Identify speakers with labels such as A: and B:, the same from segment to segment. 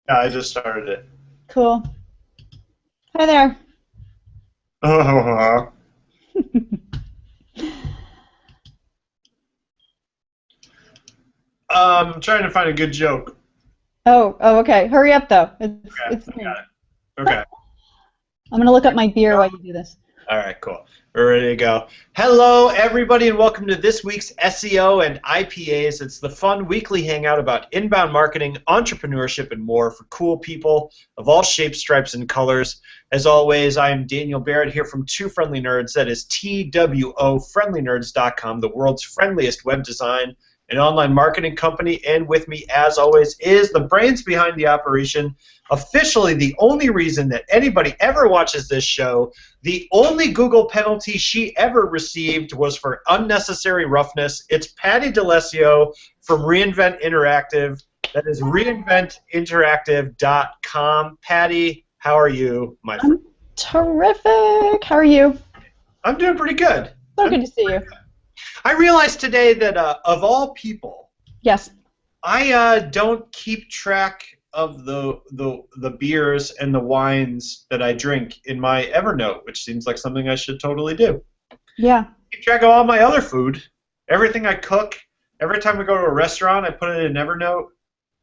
A: Yeah, I just started it.
B: Cool. Hi there.
A: Trying to find a good joke.
B: Oh, okay. Hurry up though. It's
A: Okay,
B: it's
A: I
B: me.
A: got it. Okay.
B: I'm gonna look up my beer while you do this.
A: All right, cool. We're ready to go. Hello, everybody, and welcome to this week's SEO and IPAs. It's the fun weekly hangout about inbound marketing, entrepreneurship, and more for cool people of all shapes, stripes, and colors. As always, I am Daniel Barrett here from Two Friendly Nerds. That is TWOFriendlyNerds.com, the world's friendliest web design and online marketing company. And with me, as always, is the brains behind the operation, officially the only reason that anybody ever watches this show. The only Google penalty she ever received was for unnecessary roughness. It's Patti DeLessio from Reinvent Interactive. That is reinventinteractive.com. Patti, how are you, my friend?
B: I'm terrific. How are you?
A: I'm doing pretty good.
B: So good to see you.
A: I realized today that of all people,
B: Yes.
A: I don't keep track of the beers and the wines that I drink in my Evernote, which seems like something I should totally do.
B: Yeah.
A: Keep track of all my other food, everything I cook. Every time we go to a restaurant, I put it in Evernote.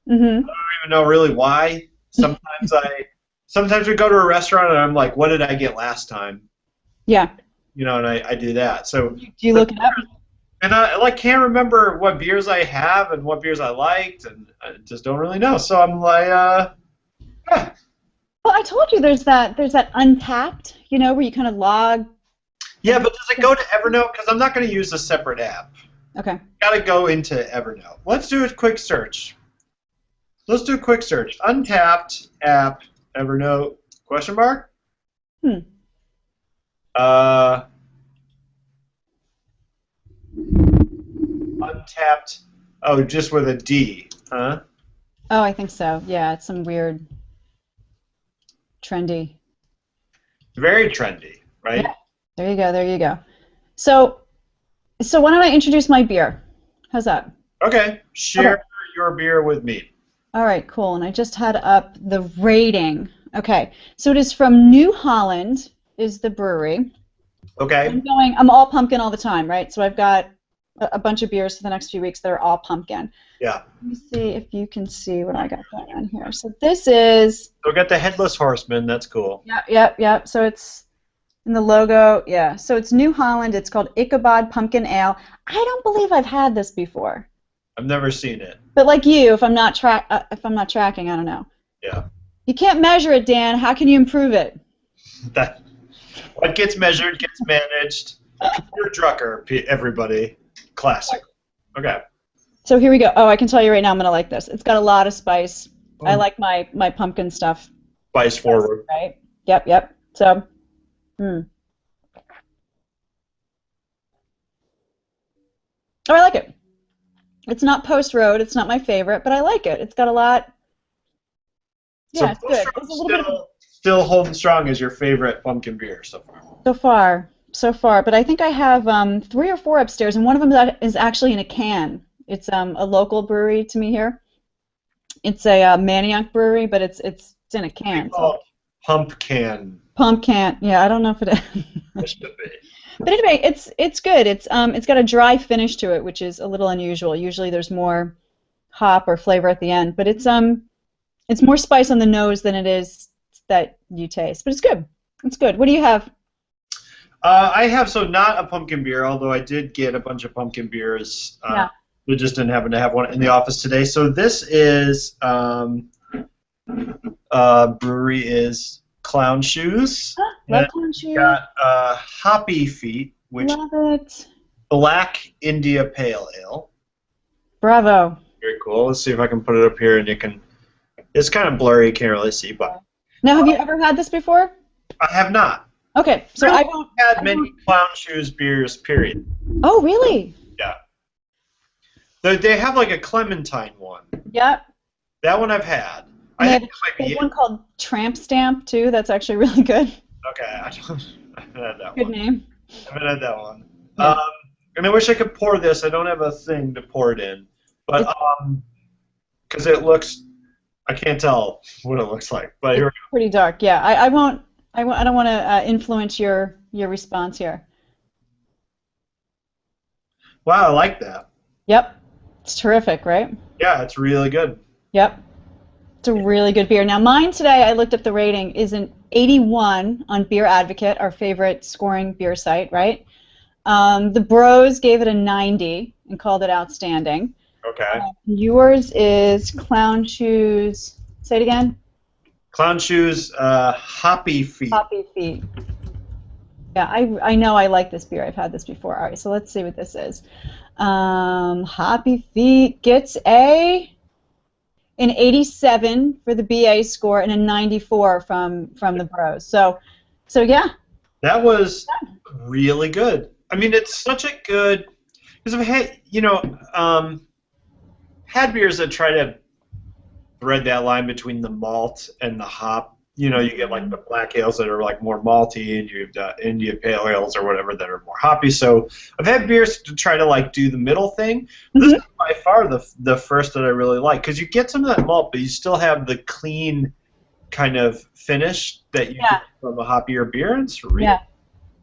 A: I
B: Mhm.
A: don't even know really why. Sometimes we go to a restaurant and I'm like, what did I get last time?
B: Yeah.
A: And I do that. So,
B: Do you look it up?
A: and I can't remember what beers I have and what beers I liked, and I just don't really know. So I'm like, yeah.
B: Well, I told you there's that Untapped, where you kind of log
A: Yeah, but does it go to Evernote? Because I'm not going to use a separate app.
B: Okay.
A: Got to go into Evernote. Let's do a quick search. Let's do a quick search. Untapped app, Evernote, question mark?
B: Hmm.
A: Uh, Untapped, oh, just with a D, huh?
B: Oh, I think so. Yeah, it's some weird trendy.
A: Very trendy,
B: Yeah.
A: right?
B: There you go. There you go. So why don't I introduce my beer? How's that?
A: Okay,
B: Okay.
A: share your beer with me.
B: All right, cool. And I just had up the rating. Okay. So it is from New Holland is the brewery.
A: Okay,
B: I'm all pumpkin all the time, right? So I've got a bunch of beers for the next few weeks that are all pumpkin.
A: yeah.
B: Let me see if you can see what I got going on here. So this is,
A: So we got the Headless Horseman, that's cool.
B: yep. So it's in the logo, yeah. So it's New Holland. It's called Ichabod Pumpkin Ale. I don't believe I've had this before.
A: I've never seen it.
B: But like you, if I'm not tracking, I don't know.
A: Yeah.
B: You can't measure it, Dan. How can you improve it?
A: That What gets measured gets managed. Peter Drucker, everybody. Classic. Okay.
B: So here we go. Oh, I can tell you right now, I'm gonna like this. It's got a lot of spice. I
A: Oh,
B: like my pumpkin stuff.
A: Spice forward.
B: Right? Yep. So, hmm. Oh, I like it. It's not Post Road. It's not my favorite, but I like it. It's got a lot.
A: So
B: Yeah, it's good. It's a little bit of
A: still holding strong as your favorite pumpkin beer so far.
B: so far. But I think I have 3 or 4 upstairs, and one of them is actually in a can. It's a local brewery to me here. It's a Manioc brewery, but it's in a can. So
A: Oh, pumpkin.
B: pumpkin. Yeah, I don't know if it is.
A: It should be.
B: But anyway, it's good. It's got a dry finish to it, which is a little unusual. Usually there's more hop or flavor at the end, but it's more spice on the nose than it is that you taste. But it's good. It's good. What do you have?
A: I have not a pumpkin beer, although I did get a bunch of pumpkin beers.
B: Yeah.
A: We just didn't happen to have one in the office today. So this is brewery is Clown Shoes.
B: Love
A: And
B: clown
A: it's
B: shoes.
A: got Hoppy Feet, which is
B: Love it.
A: Black India Pale Ale.
B: Bravo.
A: Very cool. Let's see if I can put it up here, and you can. It's kind of blurry, you can't really see, but
B: Now, have you ever had this before?
A: I have not.
B: Okay, so
A: I
B: I
A: haven't
B: don't.
A: had many Clown Shoes beers, period.
B: Oh, really?
A: Yeah. They have like a clementine one.
B: Yeah.
A: That one I've had.
B: And
A: I
B: they
A: think
B: have,
A: that might
B: they
A: be
B: have
A: it.
B: one called Tramp Stamp too. That's actually really good.
A: Okay, I haven't had that
B: Good
A: one.
B: name.
A: I haven't had that one.
B: Yeah.
A: And I wish I could pour this. I don't have a thing to pour it in, but
B: It's,
A: because it looks I can't tell what it looks like, but here we go.
B: Pretty dark. Yeah, I won't. I don't want to influence your response here.
A: Wow, I like that.
B: Yep, it's terrific, right?
A: Yeah, it's really good.
B: Yep, it's a really good beer. Now, mine today, I looked up the rating, is an 81 on Beer Advocate, our favorite scoring beer site, right? The Bros gave it a 90 and called it outstanding.
A: Okay.
B: Yours is Clown Shoes. Say it again.
A: Clown Shoes, Hoppy Feet.
B: Hoppy Feet. Yeah, I know I like this beer. I've had this before. All right, so let's see what this is. Hoppy Feet gets an 87 for the BA score and a 94 from the Bros. So yeah.
A: That was really good. I mean, it's such a good, because I've had, had beers that try to thread that line between the malt and the hop. You get like the black ales that are like more malty, and you've got India Pale Ales or whatever that are more hoppy. So I've had beers to try to like do the middle thing. This is by far the first that I really like, because you get some of that malt, but you still have the clean kind of finish that you get from a hoppier beer, and it's really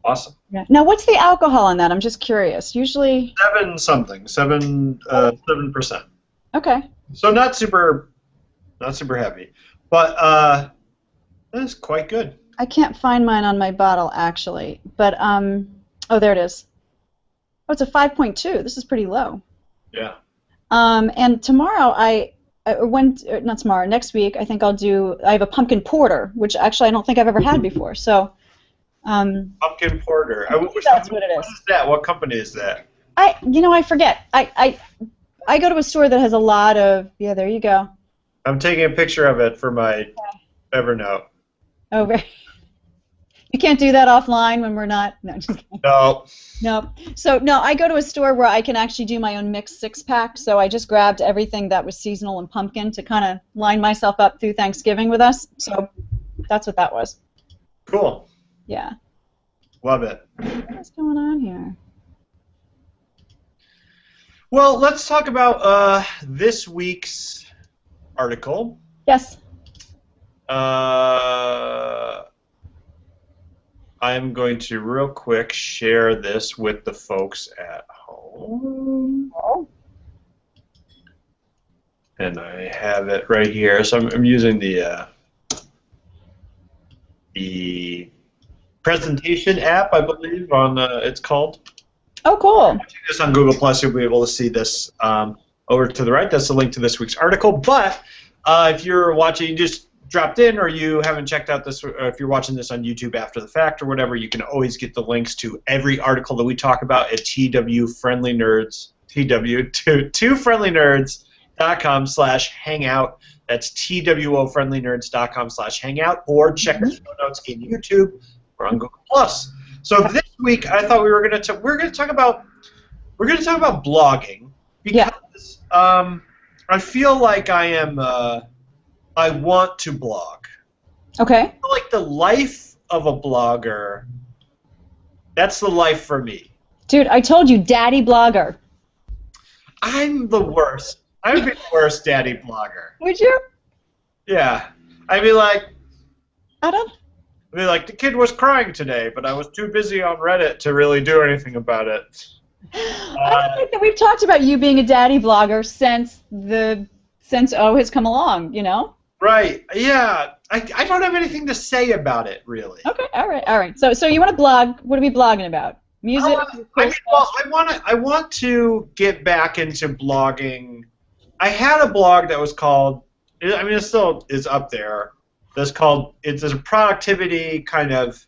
A: awesome.
B: Yeah. Now, what's the alcohol on that? I'm just curious. Usually
A: 7%.
B: Okay.
A: So not super heavy, but that's quite good.
B: I can't find mine on my bottle actually, but oh, there it is. Oh, it's a 5.2. This is pretty low.
A: Yeah.
B: And tomorrow not tomorrow, next week I think I have a pumpkin porter, which actually I don't think I've ever had before. So.
A: Pumpkin porter.
B: That's what it is.
A: What is that? What company is that?
B: I forget. I go to a store that has a lot of. Yeah, there you go.
A: I'm taking a picture of it for my Evernote.
B: Oh, very. You can't do that offline when we're not. No, just kidding.
A: No.
B: No. So no, I go to a store where I can actually do my own mixed six-pack. So I just grabbed everything that was seasonal and pumpkin to kind of line myself up through Thanksgiving with us. So that's what that was.
A: Cool.
B: Yeah.
A: Love it.
B: What's going on here?
A: Well, let's talk about this week's article.
B: Yes.
A: I'm going to real quick share this with the folks at home.
B: Oh.
A: And I have it right here. So I'm using the presentation app, I believe, on it's called.
B: Oh, cool.
A: If you do this on Google Plus, you'll be able to see this over to the right. That's the link to this week's article. But if you're watching, you just dropped in, or you haven't checked out this, or if you're watching this on YouTube after the fact or whatever, you can always get the links to every article that we talk about at twofriendlynerds.com/hangout. That's twofriendlynerds.com/hangout, or check the show notes in YouTube or on Google Plus. So this week, I thought we're going to talk about blogging, because I feel like I want to blog.
B: Okay.
A: I feel like the life of a blogger, that's the life for me.
B: Dude, I told you, daddy blogger.
A: I'm the worst. I would be the worst daddy blogger.
B: Would you?
A: Yeah. I'd be like,
B: Adam?
A: I'd be like, the kid was crying today, but I was too busy on Reddit to really do anything about it.
B: I don't think that we've talked about you being a daddy blogger since O has come along,
A: Right. Yeah. I don't have anything to say about it, really.
B: Okay. All right. So you want to blog? What are we blogging about? Music.
A: I want to get back into blogging. I had a blog that was called. I mean, it still is up there. That's called. It's a productivity kind of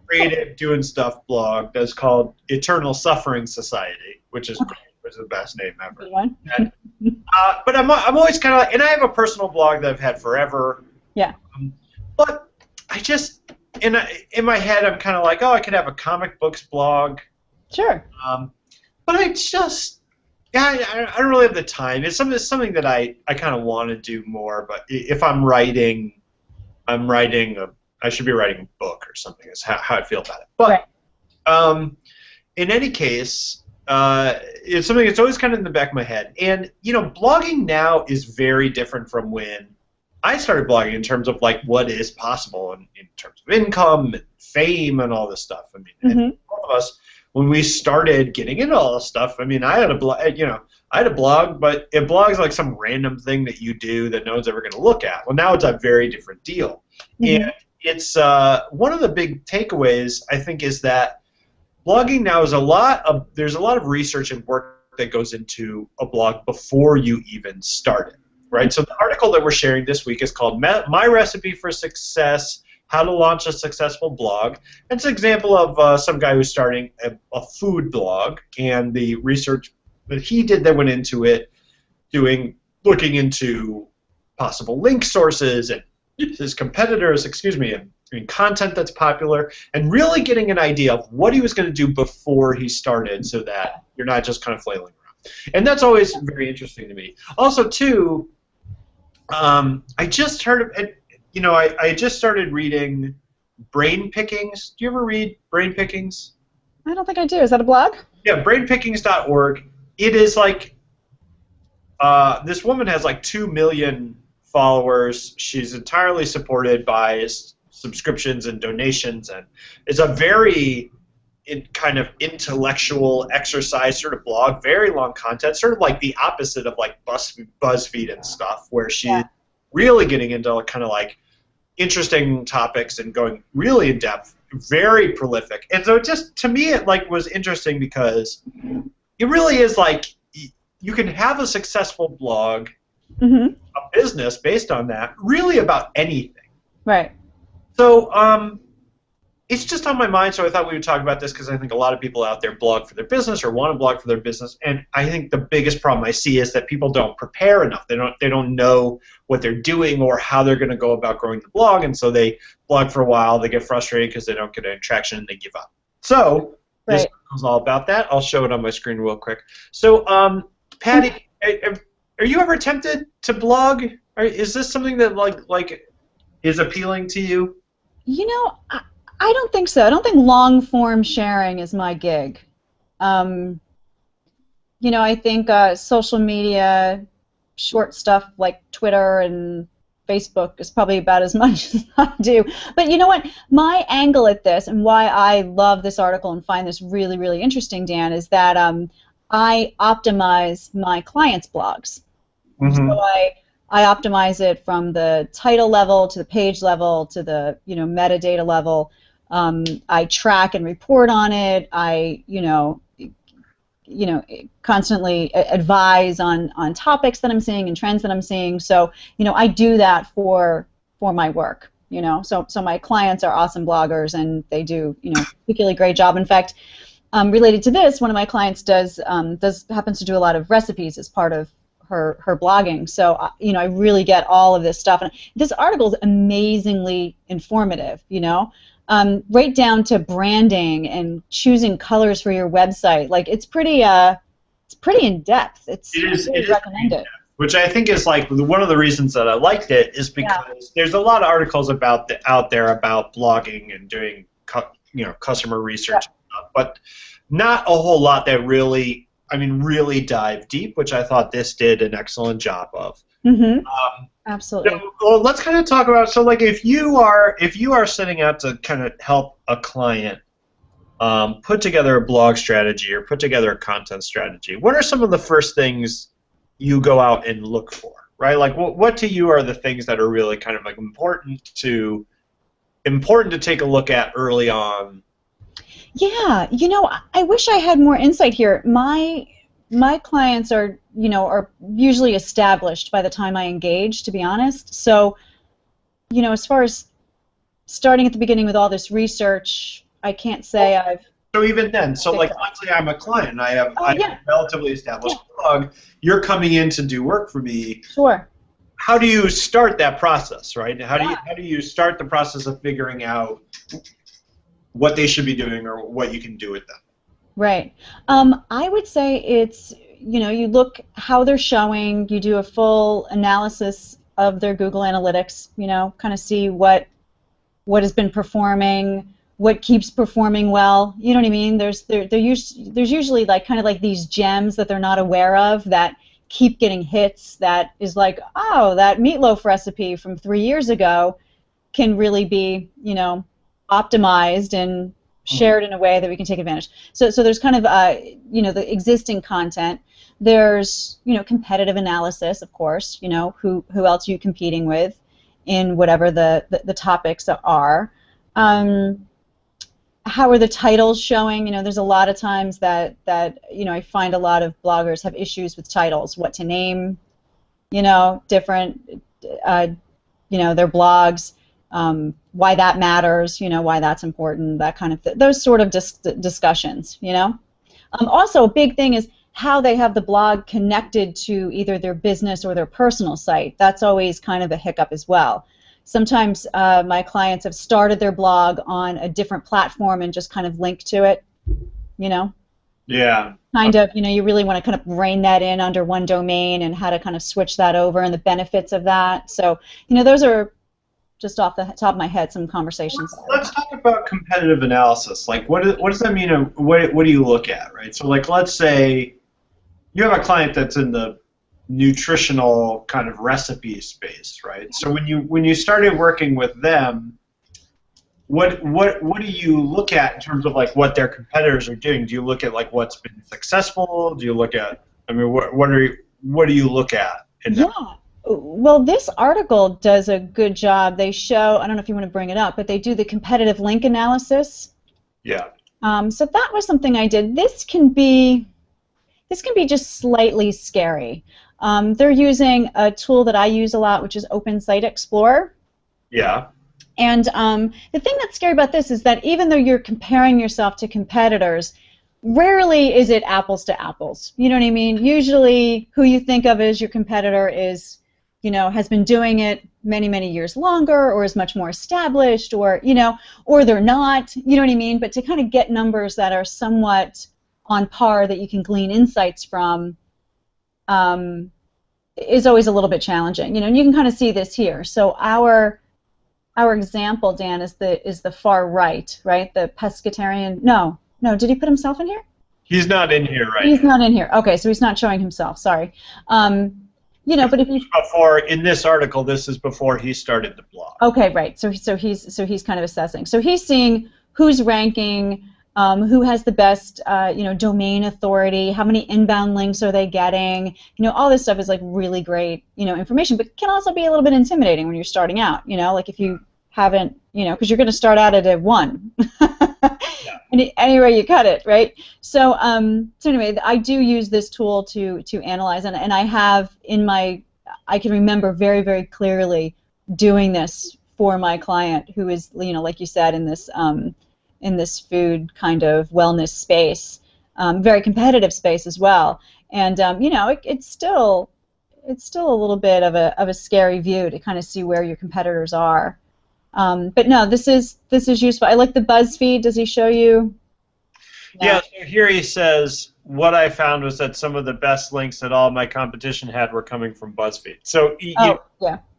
A: creative doing stuff blog. That's called Eternal Suffering Society, which is great. Which is the best name ever.
B: Good one.
A: But I'm always kind of like, and I have a personal blog that I've had forever.
B: Yeah.
A: But I just, in my head, I'm kind of like, oh, I could have a comic books blog.
B: Sure.
A: But I just, I don't really have the time. It's something that I kind of want to do more. But if I'm writing, I should be writing a book or something. Is how I feel about it. But in any case. It's something that's always kind of in the back of my head. And, blogging now is very different from when I started blogging in terms of like what is possible in terms of income and fame and all this stuff. I mean, and all of us, when we started getting into all this stuff, I mean, I had a blog, you know, I had a blog, but a blog's like some random thing that you do that no one's ever going to look at. Well, now it's a very different deal. And it's one of the big takeaways, I think, is that blogging now is there's a lot of research and work that goes into a blog before you even start it. Right, so the article that we're sharing this week is called My Recipe for Success, How to Launch a Successful Blog. It's an example of some guy who's starting a food blog, and the research that he did that went into it, looking into possible link sources and his competitors, and content that's popular, and really getting an idea of what he was going to do before he started so that you're not just kind of flailing around. And that's always very interesting to me. Also, too, I just heard of it. You know, I just started reading Brain Pickings. Do you ever read Brain Pickings?
B: I don't think I do. Is that a blog?
A: Yeah, brainpickings.org. It is like this woman has like 2 million followers. She's entirely supported by subscriptions and donations, and it's a very kind of intellectual exercise sort of blog, very long content, sort of like the opposite of like BuzzFeed and stuff, where she's really getting into kind of like interesting topics and going really in depth, very prolific. And so just to me it like was interesting because it really is like you can have a successful blog, a business based on that, really about anything.
B: Right.
A: So it's just on my mind, so I thought we would talk about this because I think a lot of people out there blog for their business or want to blog for their business, and I think the biggest problem I see is that people don't prepare enough. They don't know what they're doing or how they're going to go about growing the blog, and so they blog for a while, they get frustrated because they don't get any traction, and they give up. So this is all about that. I'll show it on my screen real quick. So, Patti, are you ever tempted to blog? Is this something that like is appealing to you?
B: You know, I don't think so. I don't think long-form sharing is my gig. You know, I think social media, short stuff like Twitter and Facebook is probably about as much as I do. But you know what? My angle at this and why I love this article and find this really, really interesting, Dan, is that I optimize my clients' blogs. So I optimize it from the title level to the page level to the metadata level. I track and report on it. I constantly advise on topics that I'm seeing and trends that I'm seeing. So I do that for my work. So my clients are awesome bloggers and they do a particularly great job. In fact, related to this, one of my clients happens to do a lot of recipes as part of her blogging. So I really get all of this stuff. And this article is amazingly informative. Right down to branding and choosing colors for your website. Like it's pretty in depth. It is recommended.
A: Which I think is like one of the reasons that I liked it is because there's a lot of articles out there about blogging and doing customer research, but not a whole lot that really dive deep, which I thought this did an excellent job of.
B: Absolutely.
A: So, let's kind of talk about, so like if you are setting out to kind of help a client put together a blog strategy or put together a content strategy, what are some of the first things you go out and look for, right? Like what to you are the things that are really kind of like important to take a look at early on?
B: Yeah, I wish I had more insight here. My clients are usually established by the time I engage, to be honest. So, as far as starting at the beginning with all this research, I can't say I've...
A: So even then, so like let's say I'm a client and I have a relatively established blog, you're coming in to do work for me.
B: Sure.
A: How do you start that process, right? How do you start the process of figuring out what they should be doing or what you can do with them?
B: Right. I would say it's, you look how they're showing, you do a full analysis of their Google Analytics, kind of see what has been performing, what keeps performing well. You know what I mean? There's usually like kind of like these gems that they're not aware of that keep getting hits that is like, oh, that meatloaf recipe from 3 years ago can really be, optimized and shared in a way that we can take advantage. So there's kind of, the existing content. There's, competitive analysis, of course. Who else are you competing with in whatever the topics are. How are the titles showing? There's a lot of times that I find a lot of bloggers have issues with titles, what to name, different, their blogs, why that matters, why that's important, that kind of those sort of discussions, Also, a big thing is how they have the blog connected to either their business or their personal site. That's always kind of a hiccup as well. Sometimes my clients have started their blog on a different platform and just kind of link to it,
A: Yeah.
B: Kind of, you really want to kind of rein that in under one domain and how to kind of switch that over and the benefits of that. So, those are just off the top of my head some conversations.
A: Let's talk about competitive analysis. Like, what does that mean? What do you look at, right? So, like, let's say you have a client that's in the nutritional kind of recipe space, right? So when you started working with them, what do you look at in terms of like what their competitors are doing? Do you look at like what's been successful? Do you look at, what do you look at in that?
B: Yeah. Well, this article does a good job. They show, I don't know if you want to bring it up, but they do the competitive link analysis.
A: Yeah.
B: So that was something I did. This can be just slightly scary. They're using a tool that I use a lot, which is Open Site Explorer.
A: Yeah.
B: And the thing that's scary about this is that even though you're comparing yourself to competitors, rarely is it apples to apples. You know what I mean? Usually who you think of as your competitor is, has been doing it many, many years longer or is much more established or, or they're not, you know what I mean? But to kind of get numbers that are somewhat on par that you can glean insights from is always a little bit challenging, and you can kind of see this here. So our example, Dan, is the far right, the pescatarian. No, did he put himself in here?
A: He's not in here, right?
B: He's not in here. Okay, so he's not showing himself. Sorry. But if you
A: in this article, this is before he started the blog.
B: Okay, right. So he's kind of assessing. So he's seeing who's ranking. Who has the best, domain authority? How many inbound links are they getting? All this stuff is like really great, information, but can also be a little bit intimidating when you're starting out. Like if you haven't, because you're going to start out at a 1. Yeah. Any way you cut it, right? So, anyway, I do use this tool to analyze, and I have I can remember very, very clearly doing this for my client who is, like you said, in this food kind of wellness space, very competitive space as well, and it's still a little bit of a scary view to kind of see where your competitors are, but no, this is useful. I like the BuzzFeed. Does he show you? No.
A: Yeah. So here he says, what I found was that some of the best links that all my competition had were coming from BuzzFeed. So
B: yeah.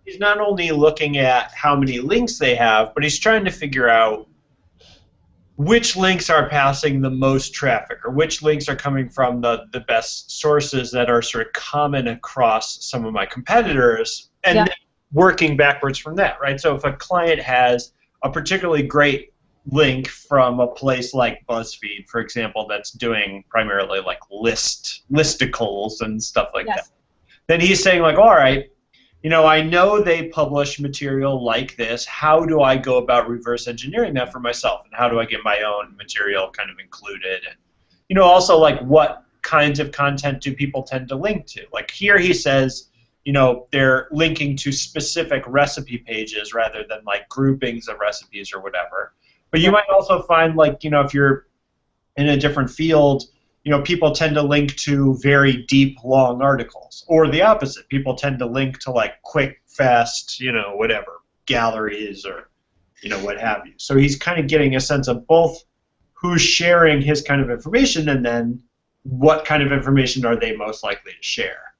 A: He's not only looking at how many links they have, but he's trying to figure out which links are passing the most traffic, or which links are coming from the best sources that are sort of common across some of my competitors, and then working backwards from that, right? So if a client has a particularly great link from a place like BuzzFeed, for example, that's doing primarily like listicles and stuff like that, then he's saying like, all right, I know they publish material like this. How do I go about reverse engineering that for myself? And how do I get my own material kind of included? And, also like what kinds of content do people tend to link to? Like here he says, they're linking to specific recipe pages rather than like groupings of recipes or whatever. But you might also find like, if you're in a different field, people tend to link to very deep, long articles. Or the opposite. People tend to link to like quick, fast, whatever, galleries or, what have you. So he's kind of getting a sense of both who's sharing his kind of information and then what kind of information are they most likely to share.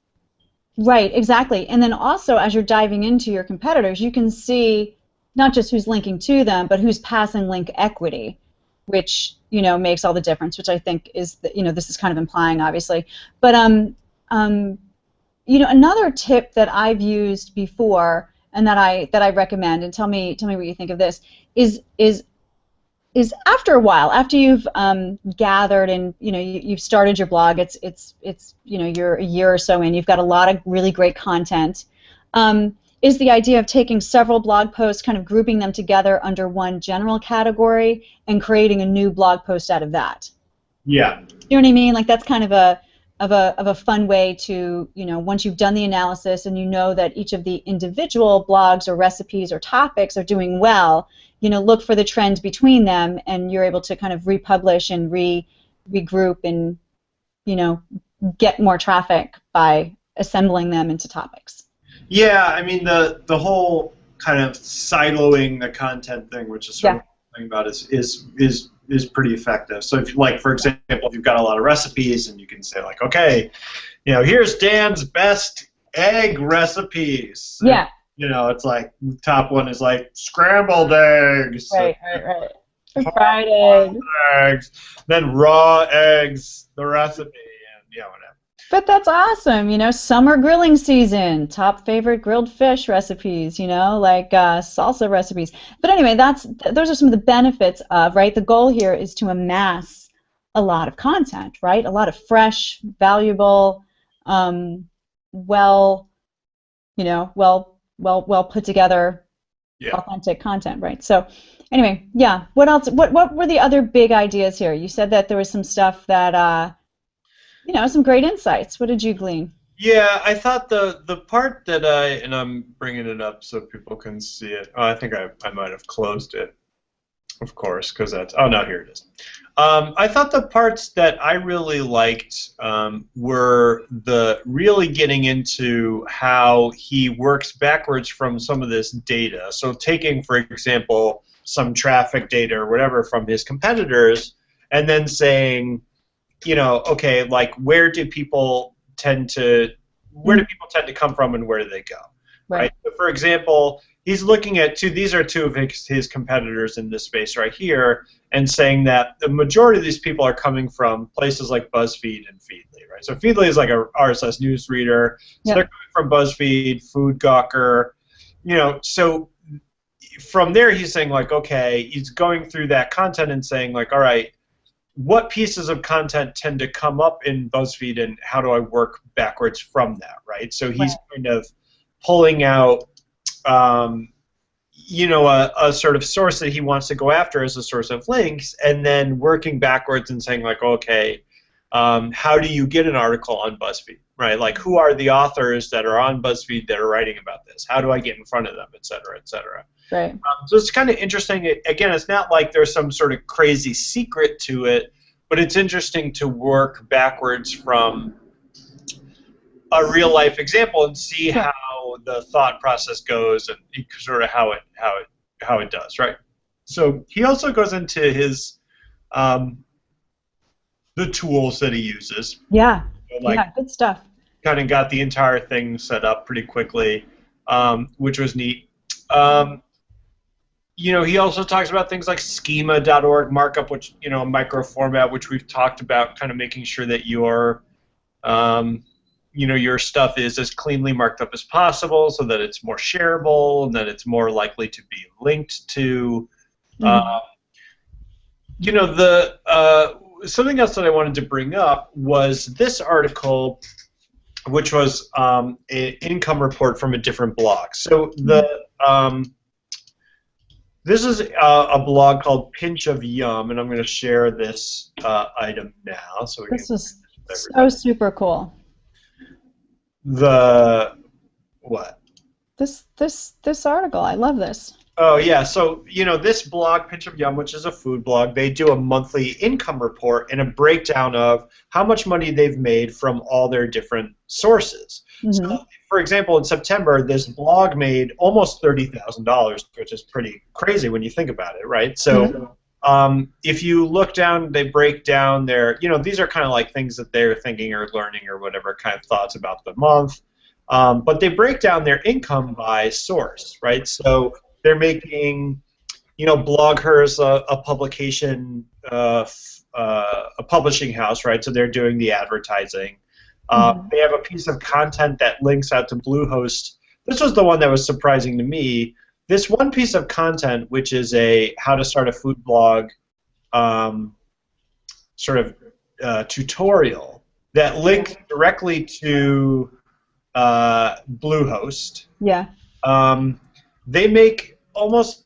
B: Right, exactly. And then also as you're diving into your competitors, you can see not just who's linking to them, but who's passing link equity, which makes all the difference, which I think is this is kind of implying, obviously. But another tip that I've used before and that I recommend, and tell me what you think of this, is after a while, after you've gathered and you've started your blog, it's you're a year or so in, you've got a lot of really great content. Is the idea of taking several blog posts, kind of grouping them together under one general category, and creating a new blog post out of that.
A: Yeah.
B: You know what I mean? Like that's kind of a fun way to, once you've done the analysis and you know that each of the individual blogs or recipes or topics are doing well, look for the trend between them, and you're able to kind of republish and regroup and, get more traffic by assembling them into topics.
A: Yeah, I mean the whole kind of siloing the content thing, which is sort of thing about is pretty effective. So if, like, for example, if you've got a lot of recipes and you can say like, okay, here's Dan's best egg recipes.
B: Yeah.
A: And, it's like top one is like scrambled eggs.
B: Right. Fried eggs.
A: Then raw eggs, the recipe, and whatever.
B: But that's awesome, summer grilling season, top favorite grilled fish recipes, like salsa recipes. But anyway, those are some of the benefits of, right? The goal here is to amass a lot of content, right? A lot of fresh, valuable, well put together, authentic content, right? So anyway, yeah. What else? What were the other big ideas here? You said that there was some stuff that some great insights. What did you glean?
A: Yeah, I thought the part that and I'm bringing it up so people can see it. Oh, I think I might have closed it, of course, because that's, oh no, here it is. I thought the parts that I really liked were the really getting into how he works backwards from some of this data. So taking, for example, some traffic data or whatever from his competitors, and then saying, okay, like where do people tend to come from and where do they go, right? So for example, he's looking at these are two of his competitors in this space right here, and saying that the majority of these people are coming from places like BuzzFeed and Feedly, right? So Feedly is like a RSS news reader, so they're coming from BuzzFeed, Food Gawker, so from there he's saying like, okay, he's going through that content and saying like, all right, what pieces of content tend to come up in BuzzFeed, and how do I work backwards from that, right? So he's kind of pulling out, a sort of source that he wants to go after as a source of links, and then working backwards and saying like, okay, how do you get an article on BuzzFeed, right? Like, who are the authors that are on BuzzFeed that are writing about this? How do I get in front of them, et cetera, et cetera.
B: Right.
A: So it's kind of interesting. Again, it's not like there's some sort of crazy secret to it, but it's interesting to work backwards from a real life example and see how the thought process goes and sort of how it does, right? So he also goes into his the tools that he uses.
B: Yeah.
A: So like,
B: good stuff.
A: Kind of got the entire thing set up pretty quickly, which was neat. He also talks about things like schema.org markup, which, a micro format, which we've talked about, kind of making sure that your stuff is as cleanly marked up as possible so that it's more shareable and that it's more likely to be linked to. Something else that I wanted to bring up was this article, which was an income report from a different blog. So this is a blog called Pinch of Yum, and I'm going to share this item now. So
B: this is so super cool.
A: What?
B: This article, I love this.
A: Oh yeah, so this blog, Pinch of Yum, which is a food blog, they do a monthly income report and a breakdown of how much money they've made from all their different sources. So, for example, in September, this blog made almost $30,000, which is pretty crazy when you think about it, right? So if you look down, they break down their, these are kind of like things that they're thinking or learning or whatever kind of thoughts about the month. But they break down their income by source, right? So they're making, BlogHer's a publication, a publishing house, right? So they're doing the advertising. They have a piece of content that links out to Bluehost. This was the one that was surprising to me. This one piece of content, which is a how to start a food blog sort of tutorial that links directly to Bluehost.
B: Yeah.
A: They make almost,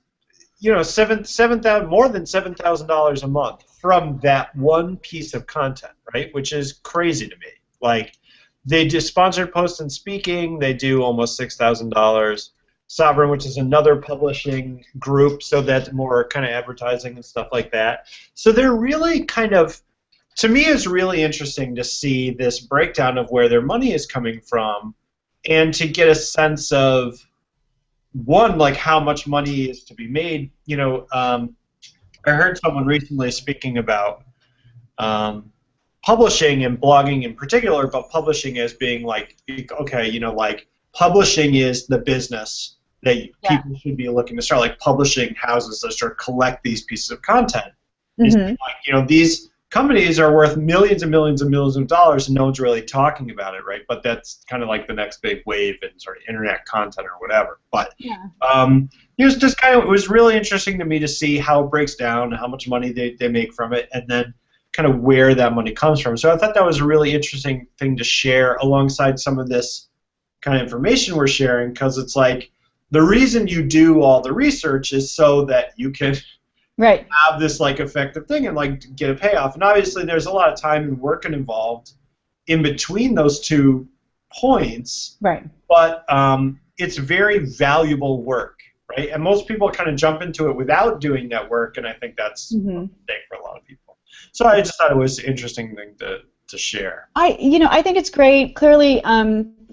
A: more than $7,000 a month from that one piece of content, right? Which is crazy to me. Like, they do sponsored posts and speaking. They do almost $6,000. Sovereign, which is another publishing group, so that's more kind of advertising and stuff like that. So they're really kind of, to me, it's really interesting to see this breakdown of where their money is coming from, and to get a sense of, one, like how much money is to be made. I heard someone recently speaking about publishing and blogging in particular, but publishing as being like, okay, like publishing is the business that people should be looking to start, like publishing houses that start collect these pieces of content. Like, these companies are worth millions and millions and millions of dollars, and no one's really talking about it, right? But that's kind of like the next big wave in sort of internet content or whatever. But it was just it was really interesting to me to see how it breaks down, how much money they make from it, and then kind of where that money comes from. So I thought that was a really interesting thing to share alongside some of this kind of information we're sharing, because it's like, the reason you do all the research is so that you can have this like effective thing and like get a payoff. And obviously there's a lot of time and work involved in between those 2 points.
B: Right.
A: But it's very valuable work, right? And most people kind of jump into it without doing that work, and I think that's a mistake for a lot of people. So I just thought it was an interesting thing to share.
B: I think it's great. Clearly,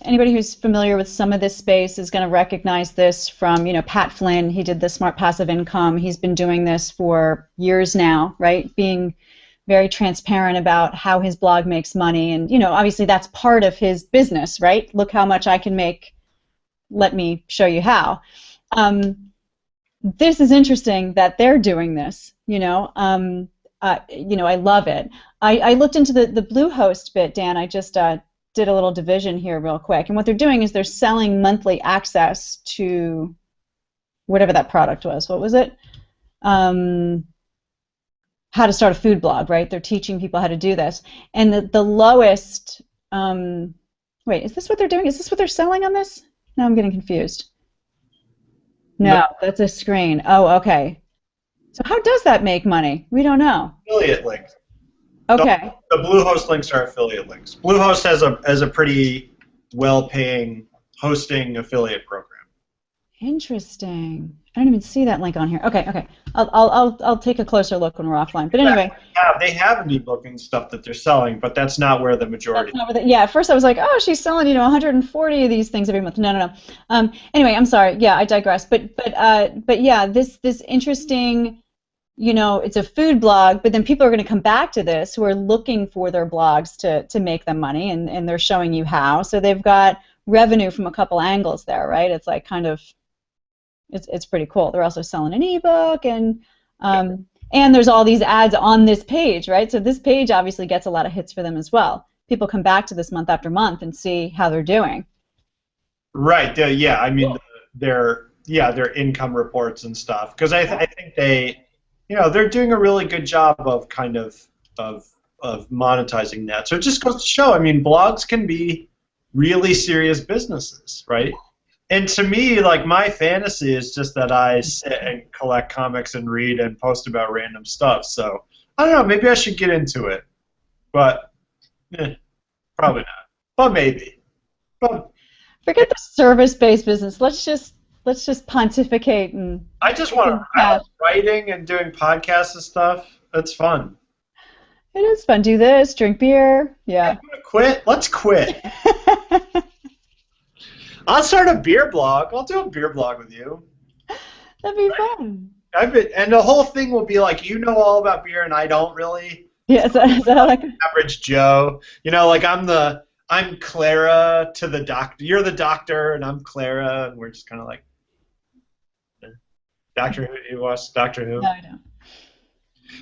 B: anybody who's familiar with some of this space is going to recognize this from, Pat Flynn. He did the Smart Passive Income. He's been doing this for years now, right? Being very transparent about how his blog makes money, and obviously that's part of his business, right? Look how much I can make. Let me show you how. This is interesting that they're doing this. I love it. I looked into the Bluehost bit, Dan. I just did a little division here real quick. And what they're doing is they're selling monthly access to whatever that product was. What was it? How to start a food blog, right? They're teaching people how to do this. And the lowest, wait, is this what they're doing? Is this what they're selling on this? No, I'm getting confused. No, that's a screen. Oh, okay. So how does that make money? We don't know.
A: Affiliate links.
B: Okay.
A: The Bluehost links are affiliate links. Bluehost has a pretty well-paying hosting affiliate program.
B: Interesting. I don't even see that link on here. Okay. I'll take a closer look when we're offline. But anyway.
A: Yeah, they have an ebook and stuff that they're selling, but that's not where the majority.
B: Yeah. At first I was like, oh, she's selling 140 of these things every month. No. Anyway, I'm sorry. Yeah, I digress. But yeah, this interesting. It's a food blog, but then people are going to come back to this who are looking for their blogs to make them money, and they're showing you how. So they've got revenue from a couple angles there, right? It's like kind of, it's pretty cool. They're also selling an ebook, and there's all these ads on this page, right? So this page obviously gets a lot of hits for them as well. People come back to this month after month and see how they're doing.
A: Right. Yeah. I mean, their income reports and stuff, because I think they. They're doing a really good job of kind of monetizing that. So it just goes to show, I mean, blogs can be really serious businesses, right? And to me, like, my fantasy is just that I sit and collect comics and read and post about random stuff. So I don't know, maybe I should get into it, but probably not. But maybe. But
B: forget the service-based business. Let's just pontificate and.
A: I just want writing and doing podcasts and stuff. That's fun.
B: It is fun. Do this, drink beer. Yeah.
A: I'm gonna quit. Let's quit. I'll start a beer blog. I'll do a beer blog with you.
B: That'd be fun.
A: And the whole thing will be like, all about beer and I don't really.
B: Yeah, is that like
A: average Joe? Like I'm Clara to the doctor. You're the doctor and I'm Clara, and we're just kind of like. Doctor Who? You watch Doctor Who?
B: No, I don't.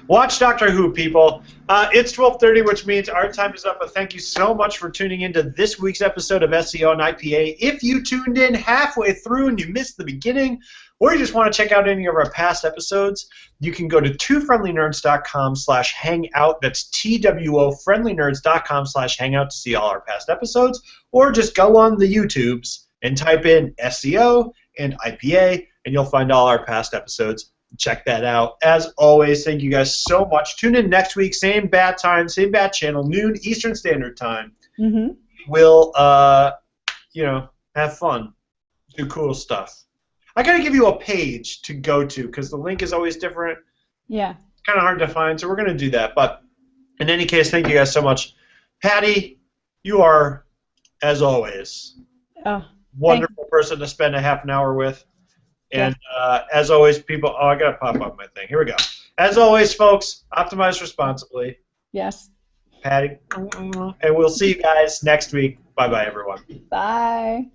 A: Watch Doctor Who, people. It's 12:30, which means our time is up. But thank you so much for tuning into this week's episode of SEO and IPA. If you tuned in halfway through and you missed the beginning, or you just want to check out any of our past episodes, you can go to twofriendlynerds.com/hangout. That's TWO friendlynerds.com/hangout to see all our past episodes, or just go on the YouTubes and type in SEO and IPA, and you'll find all our past episodes. Check that out. As always, thank you guys so much. Tune in next week, same bad time, same bad channel, noon Eastern Standard Time.
B: Mm-hmm.
A: We'll, have fun, do cool stuff. I gotta give you a page to go to because the link is always different.
B: Yeah.
A: It's kind of hard to find, so we're gonna do that. But in any case, thank you guys so much. Patti, you are, as always, wonderful person to spend a half an hour with. And as always, people, I got to pop up my thing. Here we go. As always, folks, optimize responsibly.
B: Yes.
A: Patti. And we'll see you guys next week. Bye-bye, everyone.
B: Bye.